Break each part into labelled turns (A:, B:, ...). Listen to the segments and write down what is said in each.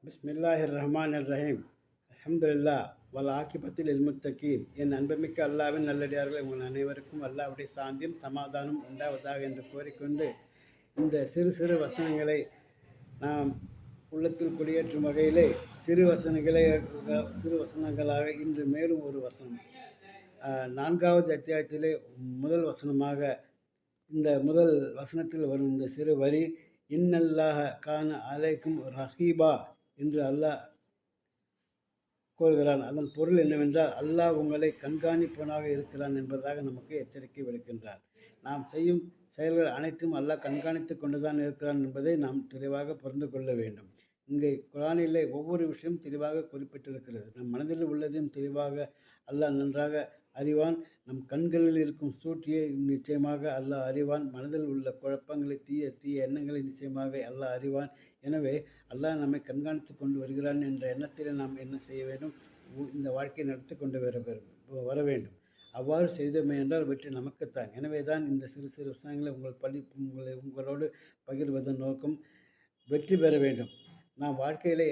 A: பிஸ்மில்லாஹிர் ரஹ்மானிர் ரஹீம். அல்ஹம்துலில்லாஹ் வல் ஆகிபத்தில் இல்முத்தகீன். என் அன்புமிக்க அல்லாவின் நல்லடியார்கள், உங்கள் அனைவருக்கும் அல்லாஹ்வுடைய சாந்தியும் சமாதானம் உண்டாவதாக என்று கூறிக்கொண்டு, இந்த சிறு சிறு வசனங்களை நாம் உள்ளத்தில் குடியேற்றும் வகையிலே சிறு வசனங்களாக இன்று மேலும் ஒரு வசனம், 4வது அத்தியாயத்திலே முதல் வசனமாக இந்த முதல் வசனத்தில் வரும் இந்த சிறு வரி, இன்னல்லாஹ கான அலைக்கும் ரஹீபா என்று அல்லாஹ் கூறுகிறான். அதன் பொருள் என்னவென்றால், அல்லாஹ் உங்களை கண்காணிப்பவனாக இருக்கிறான் என்பதாக நமக்கு எச்சரிக்கை விடுக்கின்றான். நாம் செய்யும் செயல்கள் அனைத்தும் அல்லாஹ் கண்காணித்து கொண்டுதான் இருக்கிறான் என்பதை நாம் தெளிவாக புரிந்து கொள்ள வேண்டும். இங்கே குரானிலே ஒவ்வொரு விஷயம் தெளிவாக குறிப்பிட்டிருக்கிறது. நம் மனதில் உள்ளதையும் தெளிவாக அல்லாஹ் நன்றாக அறிவான். நம் கண்களில் இருக்கும் சூழ்ச்சியை நிச்சயமாக அல்லாஹ் அறிவான். மனதில் உள்ள குழப்பங்களை, தீய எண்ணங்களை நிச்சயமாக அல்லாஹ் அறிவான். எனவே அல்லாஹ் நம்மை கண்காணித்து கொண்டு வருகிறான் என்ற எண்ணத்தில் நாம் என்ன செய்ய வேண்டும்? இந்த வாழ்க்கையை நடத்தி கொண்டு வர வேண்டும். அவ்வாறு செய்தோமே என்றால் வெற்றி நமக்குத்தான். எனவே தான் இந்த சிறு சிறு விஷயங்களை உங்களோடு பகிர்வதன் நோக்கம் வெற்றி பெற வேண்டும். நாம் வாழ்க்கையிலே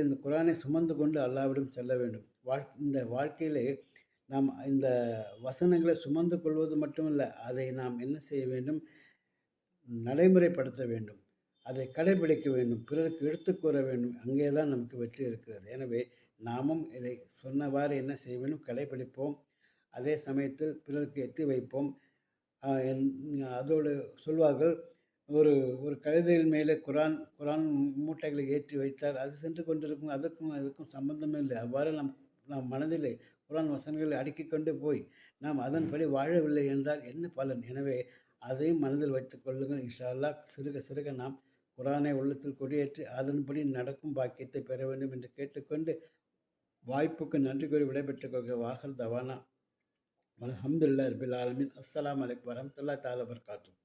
A: இந்த குரானை சுமந்து கொண்டு அல்லாஹ்விடம் செல்ல வேண்டும். இந்த வாழ்க்கையிலே நாம் இந்த வசனங்களை சுமந்து கொள்வது மட்டுமல்ல, அதை நாம் என்ன செய்ய வேண்டும்? நடைமுறைப்படுத்த வேண்டும். அதை கடைபிடிக்க வேண்டும். பிறருக்கு எடுத்துக் கூற வேண்டும். அங்கே தான் நமக்கு வெற்றி இருக்கிறது. எனவே நாமும் இதை சொன்னவாறு என்ன செய்ய வேண்டும்? கடைபிடிப்போம். அதே சமயத்தில் பிறருக்கு எத்தி வைப்போம். அதோடு சொல்வார்கள், ஒரு கழுதையின் மேலே குரான் மூட்டைகளை ஏற்றி வைத்தால் அது சென்று கொண்டிருக்கும். அதுக்கும் சம்பந்தமே இல்லை. அவ்வாறு நாம் மனதிலே குரான் வசனங்களை அடுக்கிக் கொண்டு போய் நாம் அதன்படி வாழவில்லை என்றால் என்ன பலன்? எனவே அதையும் மனதில் வைத்துக் கொள்ளுங்கள். இன்ஷா அல்லாஹ் சிறுக சிறுக நாம் குரானை உள்ளத்தில் கொடியேற்றி அதன்படி நடக்கும் பாக்கியத்தை பெற வேண்டும் என்று கேட்டுக்கொண்டு, வாய்ப்புக்கு நன்றி கூறி விடைபெற்றுக் கொள்கிற வாகர் தவானா அல்ஹம்துலில்லாஹி ரப்பில் ஆலமீன். அஸ்ஸலாமு அலைக்கும் வரஹ்மத்துல்லாஹி தஆலா வபரகாத்துஹு.